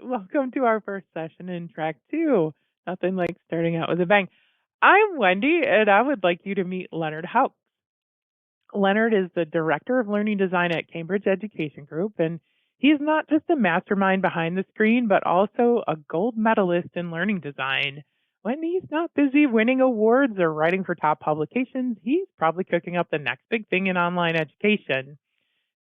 Welcome to our first session in track two. Nothing like starting out with a bang. I'm Wendy, and I would like you to meet Leonard Hauck. Leonard is the Director of Learning Design at Cambridge Education Group, and he's not just a mastermind behind the screen, but also a gold medalist in learning design. When he's not busy winning awards or writing for top publications, he's probably cooking up the next big thing in online education.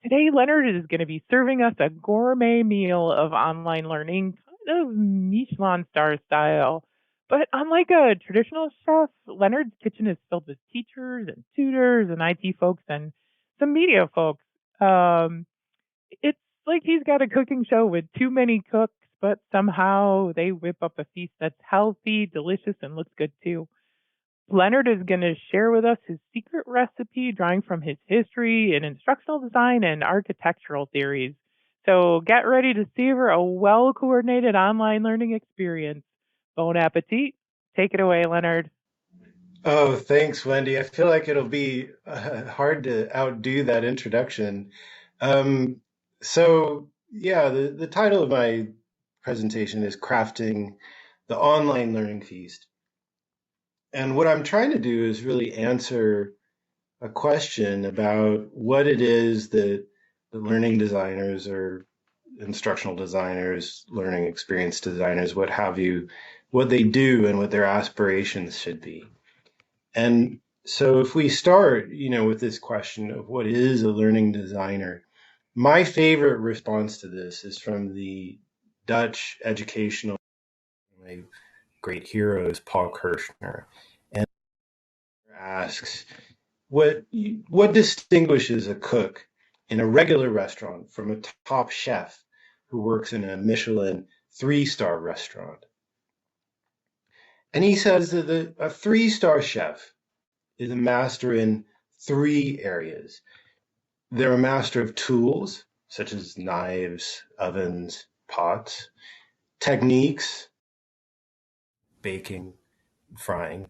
Today, Leonard is going to be serving us a gourmet meal of online learning, kind of Michelin star style. But unlike a traditional chef, Leonard's kitchen is filled with teachers and tutors and IT folks and some media folks. It's like he's got a cooking show with too many cooks, but somehow they whip up a feast that's healthy, delicious, and looks good too. Leonard is going to share with us his secret recipe drawing from his history in instructional design and architectural theories. So get ready to savor a well coordinated online learning experience. Bon appetit. Take it away, Leonard. Oh, thanks, Wendy. I feel like it'll be hard to outdo that introduction. Um, the title of my presentation is Crafting the Online Learning Feast. And what I'm trying to do is really answer a question about what it is that the learning designers or instructional designers, learning experience designers, what have you, what they do and what their aspirations should be. And so if we start, with this question of what is a learning designer, my favorite response to this is from the Dutch educational, my great heroes, Paul Kirschner, and asks, what distinguishes a cook in a regular restaurant from a top chef who works in a Michelin 3-star restaurant? And he says that a 3-star chef is a master in 3 areas. They're a master of tools, such as knives, ovens, pots, techniques, baking, frying,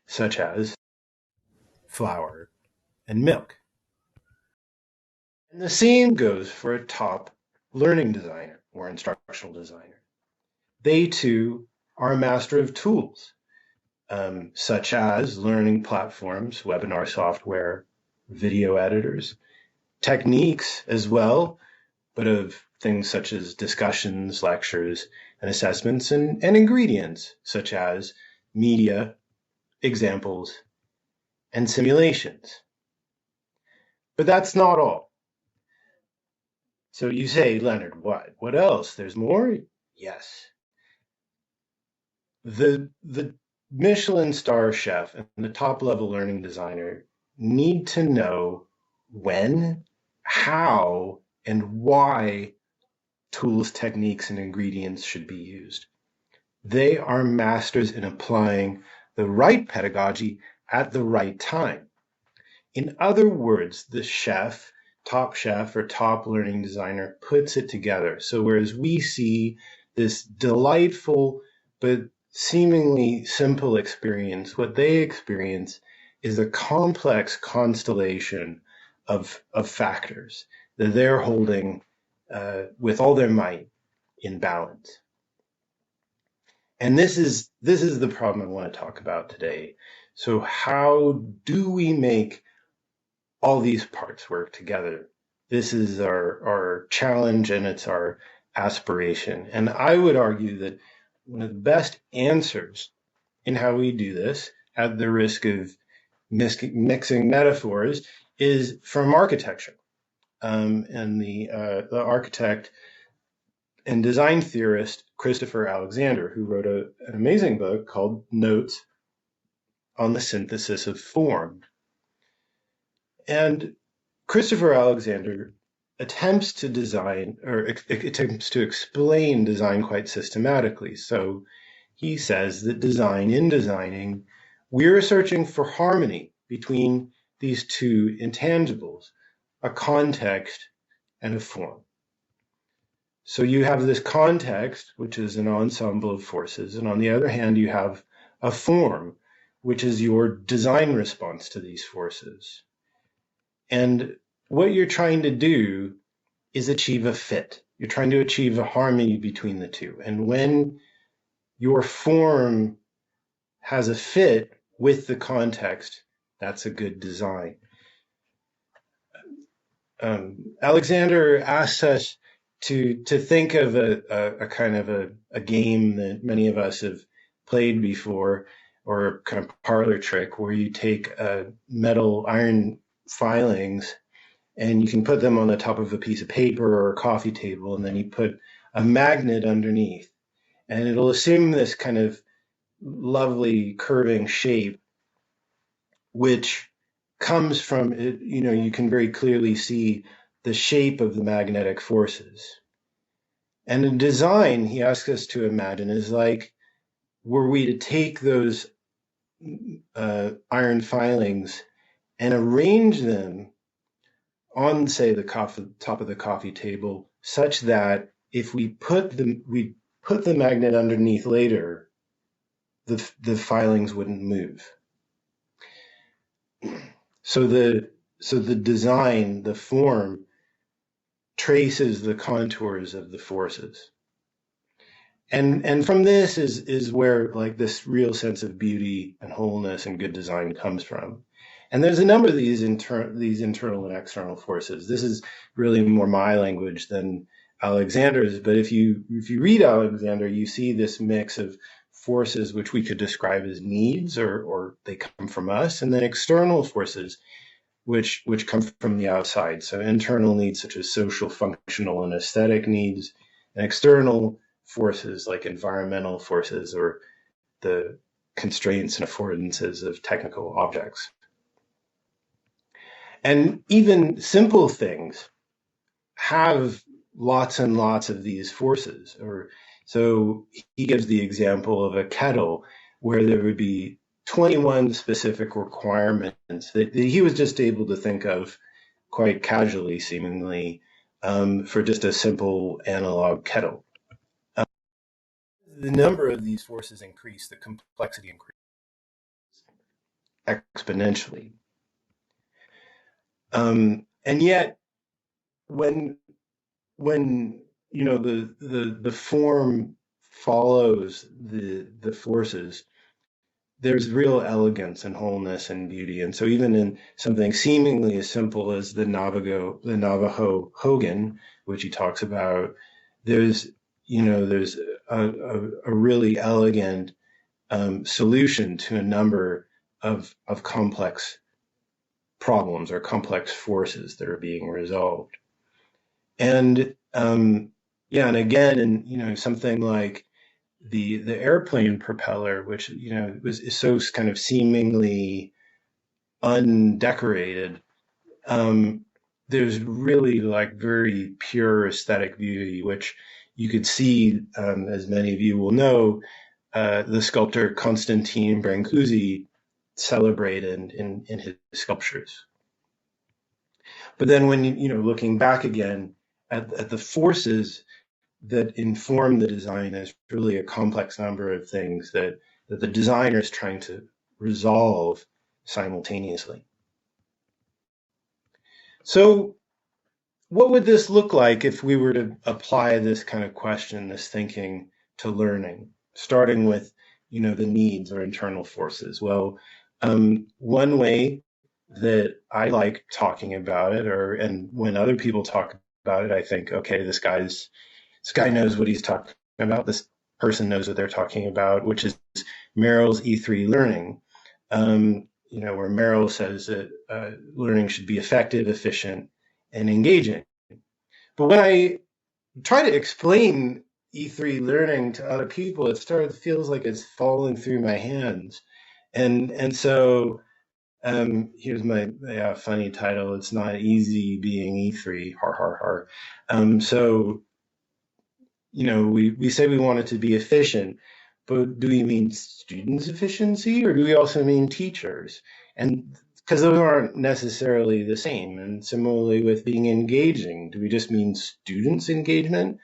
such as flour and milk. And the same goes for a top learning designer or instructional designer. They too are a master of tools, such as learning platforms, webinar software, video editors, techniques as well, but of things such as discussions, lectures, and assessments, and ingredients such as media, examples, and simulations. But that's not all. So you say, Leonard, what? What else? There's more? Yes. The Michelin star chef and the top level learning designer need to know when, how, and why tools, techniques, and ingredients should be used. They are masters in applying the right pedagogy at the right time. In other words, the top chef or top learning designer puts it together. So whereas we see this delightful but seemingly simple experience, what they experience is a complex constellation of factors that they're holding with all their might in balance. And this is the problem I want to talk about today. So how do we make all these parts work together? This is our challenge and it's our aspiration. And I would argue that one of the best answers in how we do this, at the risk of mixing metaphors, is from architecture. And the architect and design theorist Christopher Alexander, who wrote an amazing book called Notes on the Synthesis of Form. And Christopher Alexander attempts to explain design quite systematically. So he says that in designing, we're searching for harmony between these two intangibles, a context and a form. So you have this context, which is an ensemble of forces, and on the other hand, you have a form, which is your design response to these forces. And what you're trying to do is achieve a fit. You're trying to achieve a harmony between the two. And when your form has a fit with the context, that's a good design. Alexander asks us to think of a kind of a game that many of us have played before, or a kind of parlor trick where you take metal iron filings and you can put them on the top of a piece of paper or a coffee table, and then you put a magnet underneath, and it'll assume this kind of lovely curving shape, which comes from it. You can very clearly see the shape of the magnetic forces. And in design, he asks us to imagine is like, were we to take those iron filings and arrange them on, say, the top of the coffee table, such that if we put the magnet underneath later, the filings wouldn't move. So the design, the form, traces the contours of the forces. And from this is where like this real sense of beauty and wholeness and good design comes from. And there's a number of these internal and external forces. This is really more my language than Alexander's, but if you read Alexander, you see this mix of forces which we could describe as needs, or they come from us, and then external forces which come from the outside. So internal needs such as social, functional, and aesthetic needs, and external forces like environmental forces or the constraints and affordances of technical objects. And even simple things have lots and lots of these forces. So he gives the example of a kettle where there would be 21 specific requirements that he was just able to think of quite casually, seemingly, for just a simple analog kettle. The number of these forces increase, the complexity increases exponentially. And yet, when the form follows the forces, there's real elegance and wholeness and beauty. And so even in something seemingly as simple as the Navajo Hogan, which he talks about, there's a really elegant solution to a number of complex problems or complex forces that are being resolved. And and again, and something like the airplane propeller, which is so kind of seemingly undecorated. There's really like very pure aesthetic beauty, which you could see, as many of you will know, the sculptor Constantine Brancusi celebrated in his sculptures. But then when looking back again at the forces that inform the design, is really a complex number of things that the designer is trying to resolve simultaneously. So what would this look like if we were to apply this kind of question, this thinking, to learning, starting with the needs or internal forces? Well, one way that I like talking about it, and when other people talk about it, I think, okay, this guy knows what he's talking about. This person knows what they're talking about, which is Merrill's E3 learning, where Merrill says that learning should be effective, efficient, and engaging. But when I try to explain E3 learning to other people, it feels like it's falling through my hands. And so here's my funny title. It's not easy being E3, har, har, har. So we say we want it to be efficient, but do we mean students' efficiency, or do we also mean teachers? And because those aren't necessarily the same. And similarly with being engaging, do we just mean students' engagement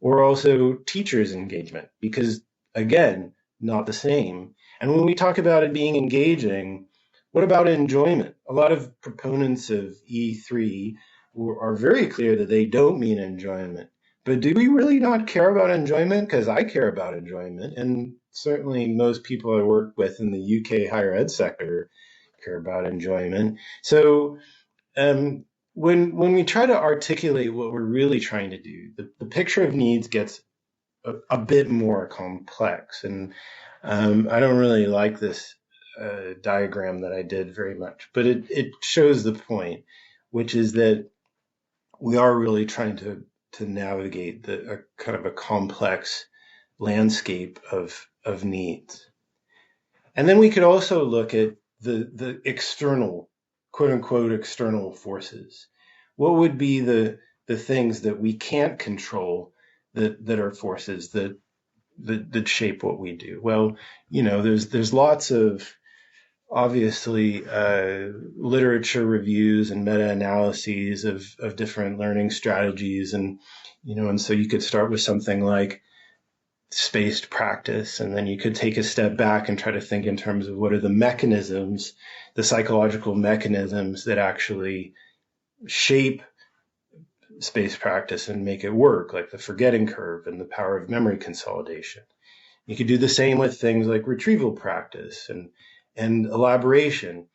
or also teachers' engagement? Because again, not the same. And when we talk about it being engaging, what about enjoyment? A lot of proponents of E3 are very clear that they don't mean enjoyment, But do we really not care about enjoyment? Because I care about enjoyment, and certainly most people I work with in the UK higher ed sector care about enjoyment. So when we try to articulate what we're really trying to do, the picture of needs gets a bit more complex. And I don't really like this diagram that I did very much, but it shows the point, which is that we are really trying to navigate a kind of a complex landscape of needs. And then we could also look at the external, quote unquote, external forces. What would be the things that we can't control that are forces that shape what we do? Well, there's lots of obviously literature reviews and meta-analyses of different learning strategies, and so you could start with something like spaced practice, and then you could take a step back and try to think in terms of what are the mechanisms, the psychological mechanisms that actually shape spaced practice and make it work, like the forgetting curve and the power of memory consolidation. You could do the same with things like retrieval practice and elaboration.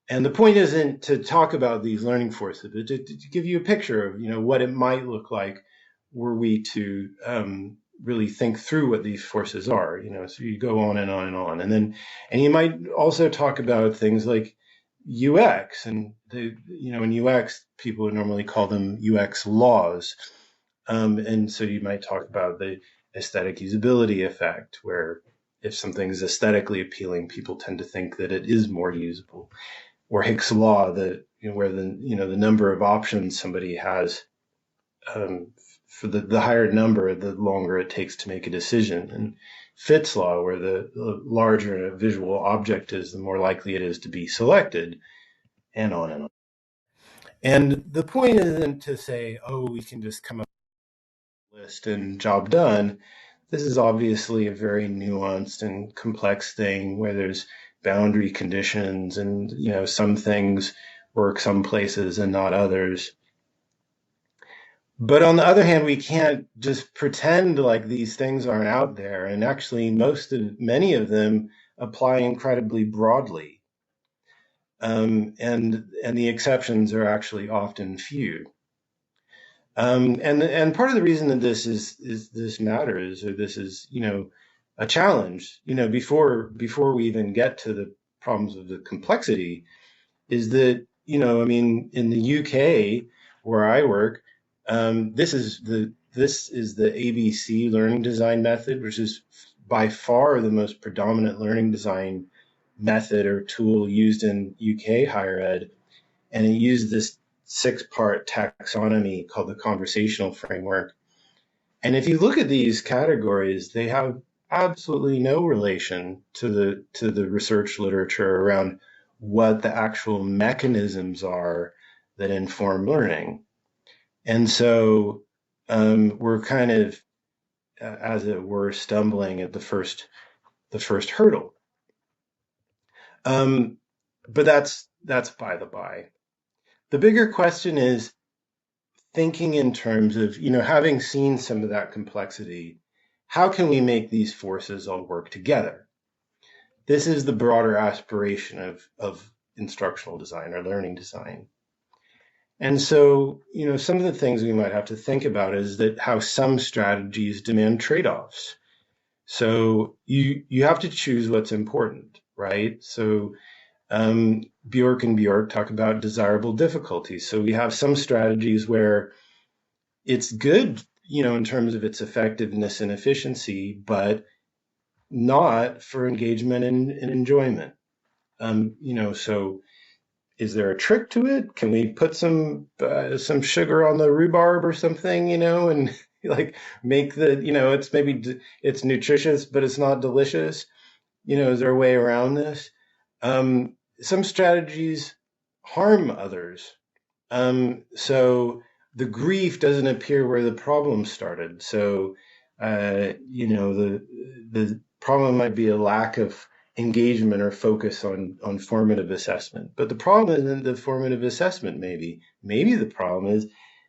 And the point isn't to talk about these learning forces, but to give you a picture of what it might look like were we to really think through what these forces are. So you go on and on and on, and you might also talk about things like UX, and in UX people would normally call them UX laws, and so you might talk about the aesthetic usability effect, where if something is aesthetically appealing, people tend to think that it is more usable. Or Hick's law, that where the number of options somebody has, for the higher number, the longer it takes to make a decision. And Fitts law, where the larger a visual object is, the more likely it is to be selected, and on and on. And the point isn't to say, oh, we can just come up with a list and job done. This is obviously a very nuanced and complex thing where there's boundary conditions, and some things work some places and not others. But on the other hand, we can't just pretend like these things aren't out there, and actually many of them apply incredibly broadly, and the exceptions are actually often few. And part of the reason that this matters, or this is a challenge, before we even get to the problems of the complexity, is that in the UK where I work, this is the ABC learning design method, which is by far the most predominant learning design method or tool used in UK higher ed, and it used this 6-part taxonomy called the conversational framework. And if you look at these categories, they have absolutely no relation to the research literature around what the actual mechanisms are that inform learning. And so we're kind of, as it were, stumbling at the first hurdle. But that's by the by. The bigger question is thinking in terms of, having seen some of that complexity, how can we make these forces all work together? This is the broader aspiration of instructional design or learning design. And so, some of the things we might have to think about is that how some strategies demand trade-offs. So you have to choose what's important, right? So Bjork and Bjork talk about desirable difficulties. So we have some strategies where it's good, in terms of its effectiveness and efficiency, but not for engagement and enjoyment. So is there a trick to it? Can we put some sugar on the rhubarb or something, and like make it's nutritious, but it's not delicious? Is there a way around this? Some strategies harm others. So the grief doesn't appear where the problem started. So, the problem might be a lack of engagement or focus on formative assessment. But the problem isn't the formative assessment, maybe. Maybe the problem is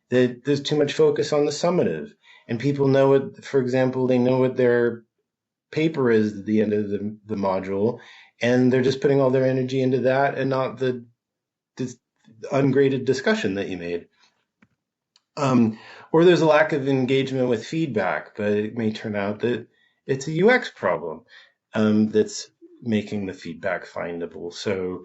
that there's too much focus on the summative. And people know what, for example, they know what their paper is at the end of the module, and they're just putting all their energy into that and not the ungraded discussion that you made. Or there's a lack of engagement with feedback, but it may turn out that it's a UX problem that's making the feedback findable. So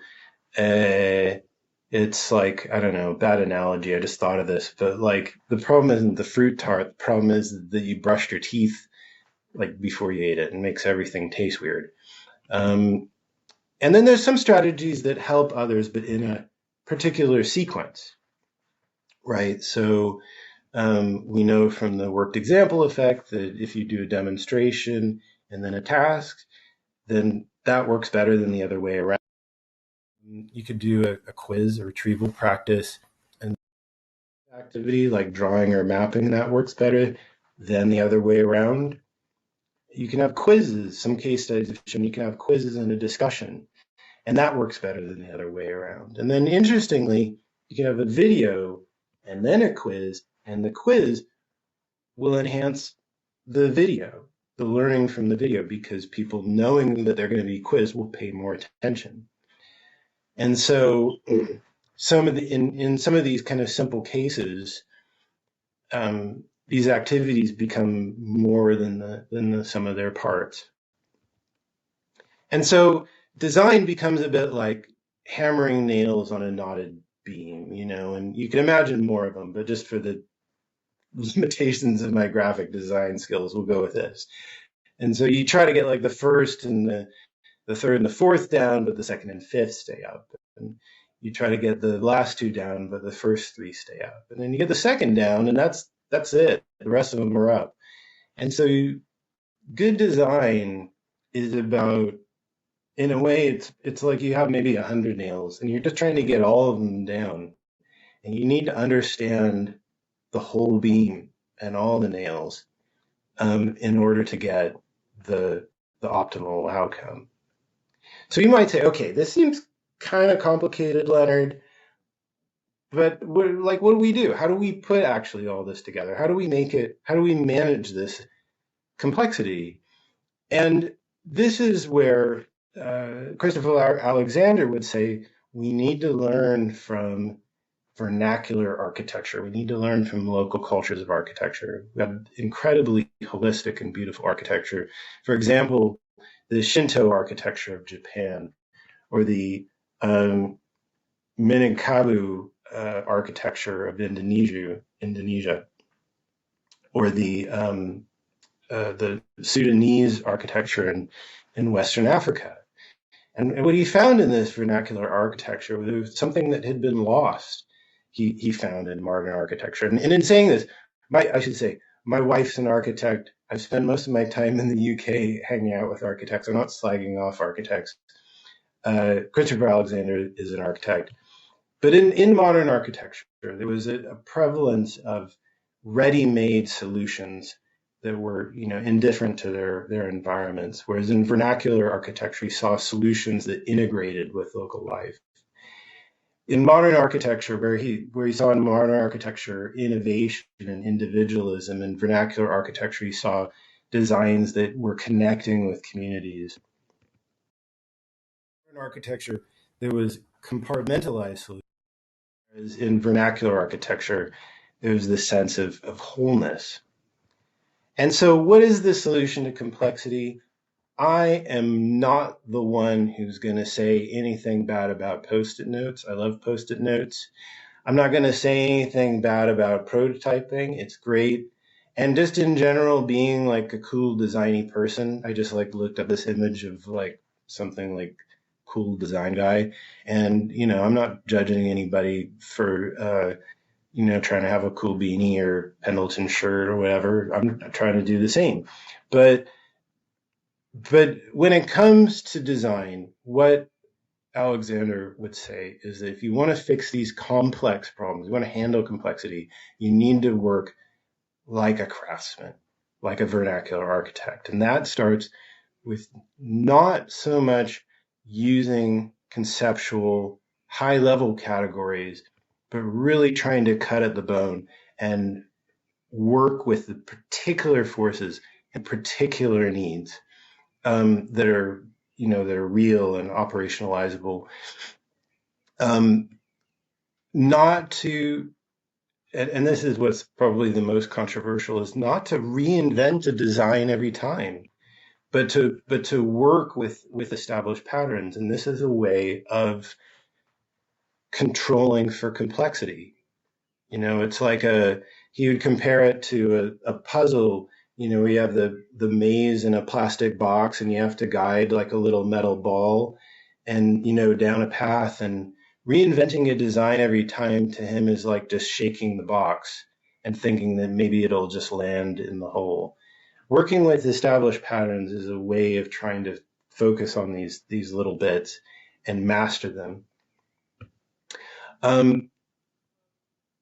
it's like, I don't know, bad analogy. I just thought of this, but like the problem isn't the fruit tart. The problem is that you brushed your teeth like before you ate it and makes everything taste weird. And then there's some strategies that help others, but in a particular sequence, right? So we know from the worked example effect that if you do a demonstration and then a task, then that works better than the other way around. You could do a quiz, a retrieval practice, and activity like drawing or mapping that works better than the other way around. You can have quizzes. Some case studies have shown you can have quizzes and a discussion, and that works better than the other way around. And then interestingly, you can have a video and then a quiz, and the quiz will enhance the video, the learning from the video, because people knowing that they're going to be quizzed will pay more attention. And so some of the in some of these kind of simple cases, these activities become more than the sum of their parts. And so design becomes a bit like hammering nails on a knotted beam, you know, and you can imagine more of them, but just for the limitations of my graphic design skills, we'll go with this. And so you try to get like the first and the third and the fourth down, but the second and fifth stay up. And you try to get the last two down, but the first three stay up. And then you get the second down, and that's it. The rest of them are up. And so good design is about, in a way, it's like you have maybe 100 nails, and you're just trying to get all of them down. And you need to understand the whole beam and all the nails in order to get the optimal outcome. So you might say, okay, this seems kind of complicated, Leonard, but what do we do? How do we put actually all this together? How do we manage this complexity? And this is where Christopher Alexander would say we need to learn from vernacular architecture. We need to learn from local cultures of architecture. We have incredibly holistic and beautiful architecture. For example, the Shinto architecture of Japan, or the Minangkabau architecture of Indonesia, or the Sudanese architecture in Western Africa. And what he found in this vernacular architecture was something that had been lost. He found in modern architecture. And in saying this, I should say, my wife's an architect. I've spent most of my time in the UK hanging out with architects. I'm not slagging off architects. Christopher Alexander is an architect. But in modern architecture, there was a prevalence of ready-made solutions that were, indifferent to their environments. Whereas in vernacular architecture, you saw solutions that integrated with local life. In modern architecture, where he saw in modern architecture innovation and individualism, in vernacular architecture, he saw designs that were connecting with communities. In architecture, there was compartmentalized solutions. Whereas in vernacular architecture, there was this sense of wholeness. And so what is the solution to complexity? I am not the one who's going to say anything bad about Post-it notes. I love Post-it notes. I'm not going to say anything bad about prototyping. It's great. And just in general, being like a cool designy person, I just like looked up this image of like something like cool design guy. And, I'm not judging anybody for, trying to have a cool beanie or Pendleton shirt or whatever. I'm trying to do the same. But when it comes to design, what Alexander would say is that if you want to fix these complex problems, you want to handle complexity, you need to work like a craftsman, like a vernacular architect. And that starts with not so much using conceptual high-level categories, but really trying to cut at the bone and work with the particular forces and particular needs that are, that are real and operationalizable. Um, not to, and this is what's probably the most controversial, is not to reinvent a design every time, but to work with established patterns. And this is a way of controlling for complexity. It's like he would compare it to a puzzle. We have the maze in a plastic box, and you have to guide like a little metal ball and, down a path. And reinventing a design every time to him is like just shaking the box and thinking that maybe it'll just land in the hole. Working with established patterns is a way of trying to focus on these little bits and master them. Um,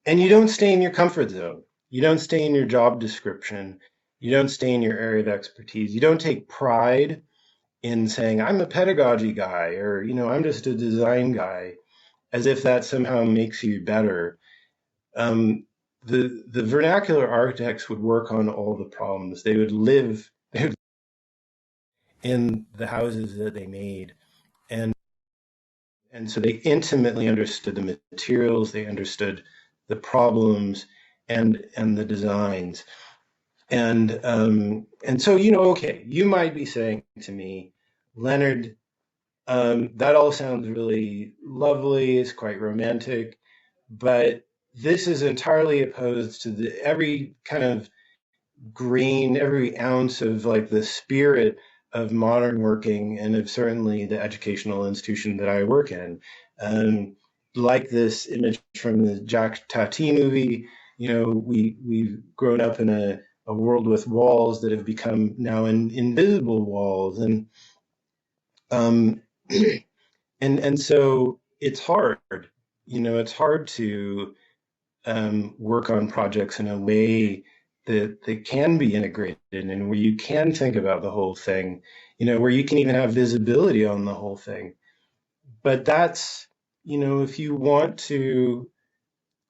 And you don't stay in your comfort zone. You don't stay in your job description. You don't stay in your area of expertise. You don't take pride in saying, I'm a pedagogy guy, or, I'm just a design guy, as if that somehow makes you better. The vernacular architects would work on all the problems. They would live in the houses that they made. And, and so they intimately understood the materials, they understood the problems and the designs. And so, okay, you might be saying to me, Leonard, that all sounds really lovely. It's quite romantic, but this is entirely opposed to every kind of grain, every ounce of like the spirit of modern working and of certainly the educational institution that I work in. Like this image from the Jack Tati movie, we've grown up in a world with walls that have become now invisible walls, um, and so it's hard. It's hard to work on projects in a way that they can be integrated and where you can think about the whole thing, where you can even have visibility on the whole thing. But that's, if you want to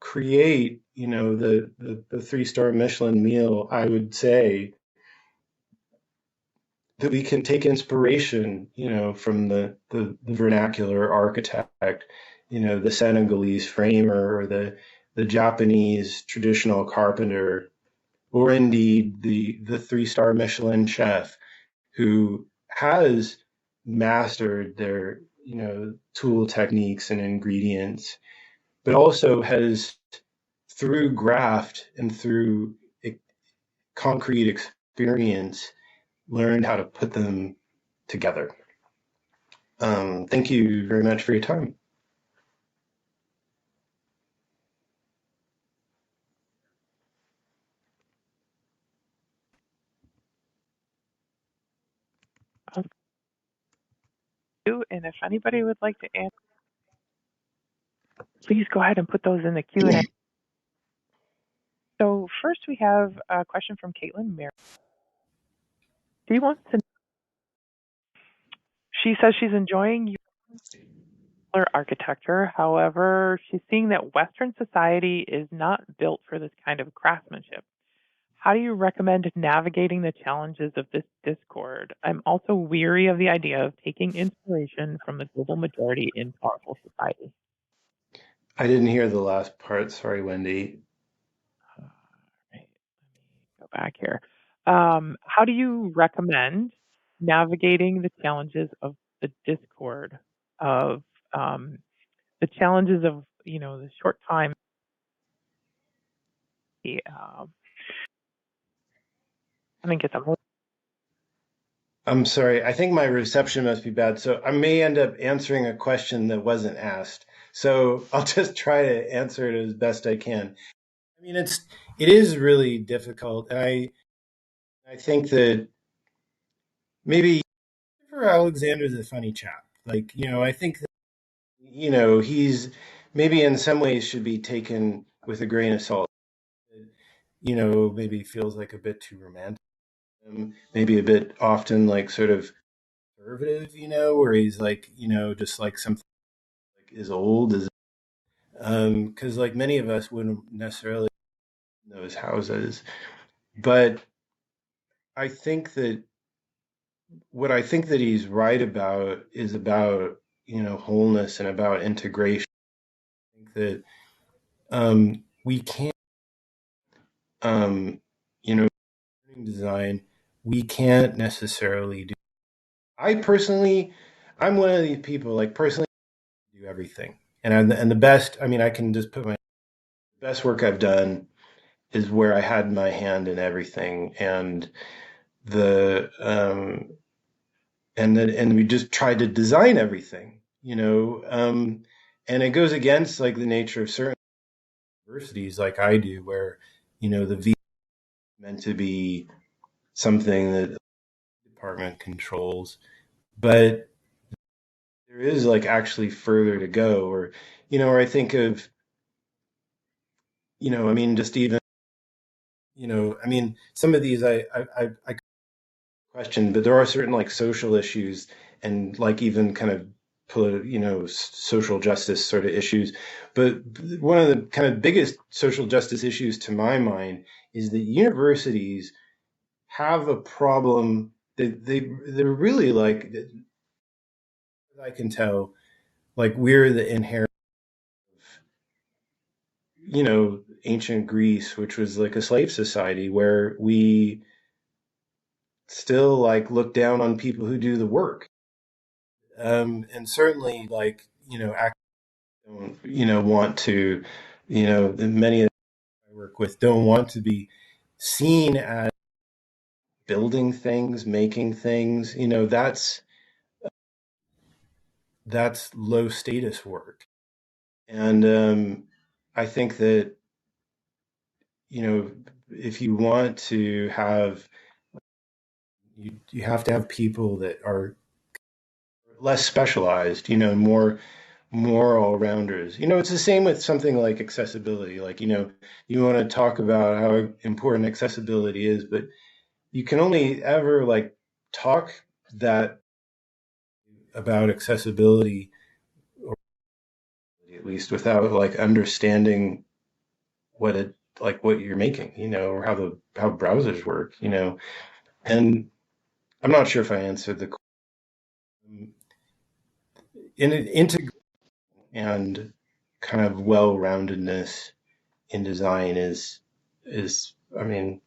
create, the three-star Michelin meal, I would say that we can take inspiration, from the vernacular architect, the Senegalese framer, or the Japanese traditional carpenter, or indeed the three-star Michelin chef who has mastered their, tool techniques and ingredients, but also has, through graft and through concrete experience, learned how to put them together. Thank you very much for your time. And if anybody would like to answer, please go ahead and put those in the Q&A. So first we have a question from Caitlin Merritt. She says she's enjoying your architecture. However, she's seeing that Western society is not built for this kind of craftsmanship. How do you recommend navigating the challenges of this discord? I'm also weary of the idea of taking inspiration from the global majority in powerful society. I didn't hear the last part. Sorry, Wendy. Right. Let me go back here. How do you recommend navigating the challenges of the discord of the challenges of the short time? I think it's a I'm sorry. I think my reception must be bad. So I may end up answering a question that wasn't asked. So I'll just try to answer it as best I can. I mean, it is really difficult. And I think that maybe Christopher Alexander's a funny chap. Like, I think that, he's maybe in some ways should be taken with a grain of salt. Maybe feels like a bit too romantic. Maybe a bit often like sort of conservative, where he's like, just like something like is old as because like many of us wouldn't necessarily those houses. But I think that what I think that he's right about is about, wholeness and about integration. I think that we can't, um, learning design, we can't necessarily do. I personally, I'm one of these people, like personally, do everything. And the best, I mean, I can just put my best work I've done is where I had my hand in everything, the and we just tried to design everything, and it goes against like the nature of certain universities, like I do, where the V is meant to be something that the department controls, but there is like actually further to go, or I think of, I mean, just even, I mean, some of these I question, but there are certain like social issues and like even kind of social justice sort of issues. But one of the kind of biggest social justice issues to my mind is that universities have a problem that they're really like, as I can tell, like we're the inherent, ancient Greece, which was like a slave society where we still like look down on people who do the work. And certainly like, don't, want to, many of the I work with don't want to be seen as building things, making things, that's low status work. And I think that, you know, if you want to have, you have to have people that are less specialized, more all rounders. It's the same with something like accessibility. Like, you want to talk about how important accessibility is, but you can only ever like talk that about accessibility, or at least without like understanding what it like what you're making, or how browsers work, And I'm not sure if I answered the question. In integrate and kind of well-roundedness in design is I mean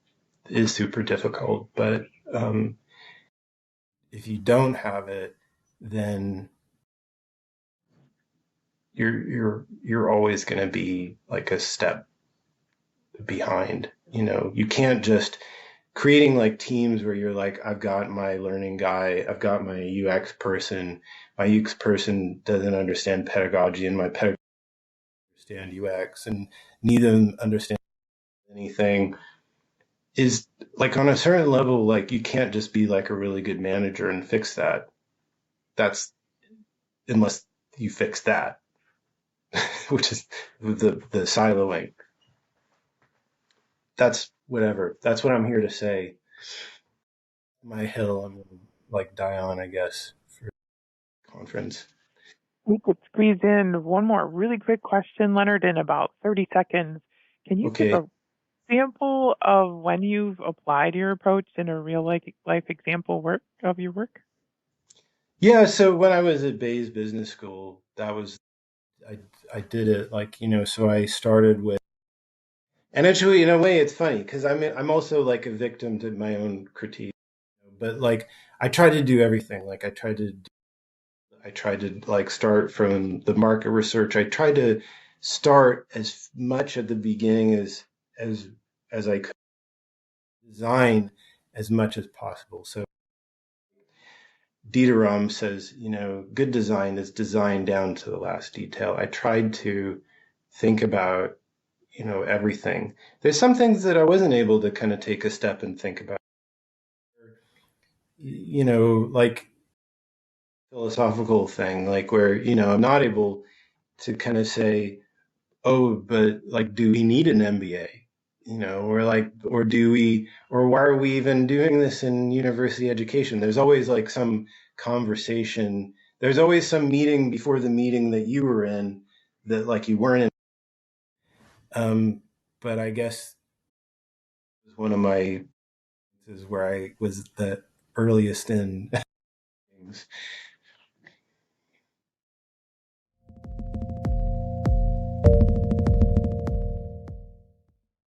is super difficult, but if you don't have it, then you're always going to be like a step behind. You can't just creating like teams where you're like, I've got my learning guy, I've got my UX person, my UX person doesn't understand pedagogy, and my pedagogy doesn't understand UX, and neither of them understand anything. Is like on a certain level, like you can't just be like a really good manager and fix that. That's unless you fix that, which is the siloing. That's whatever. That's what I'm here to say. My hill, I'm gonna like die on, I guess, for the conference. We could squeeze in one more really quick question, Leonard, in about 30 seconds. Can you give Okay. a example of when you've applied your approach in a real life example work of your work? Yeah, so when I was at Bayes Business School, I I did it like, so I started with, and actually in a way it's funny because I'm also like a victim to my own critique, but like I tried to do everything. Like I tried to like start from the market research. I tried to start as much at the beginning as as I could, design as much as possible. So Dieteram says, good design is designed down to the last detail. I tried to think about, everything. There's some things that I wasn't able to kind of take a step and think about, like philosophical thing, like where, I'm not able to kind of say, oh, but like, do we need an MBA? Or like, or why are we even doing this in university education? There's always like some conversation. There's always some meeting before the meeting that you were in that like you weren't in. But I guess one of my, this is where I was the earliest in things.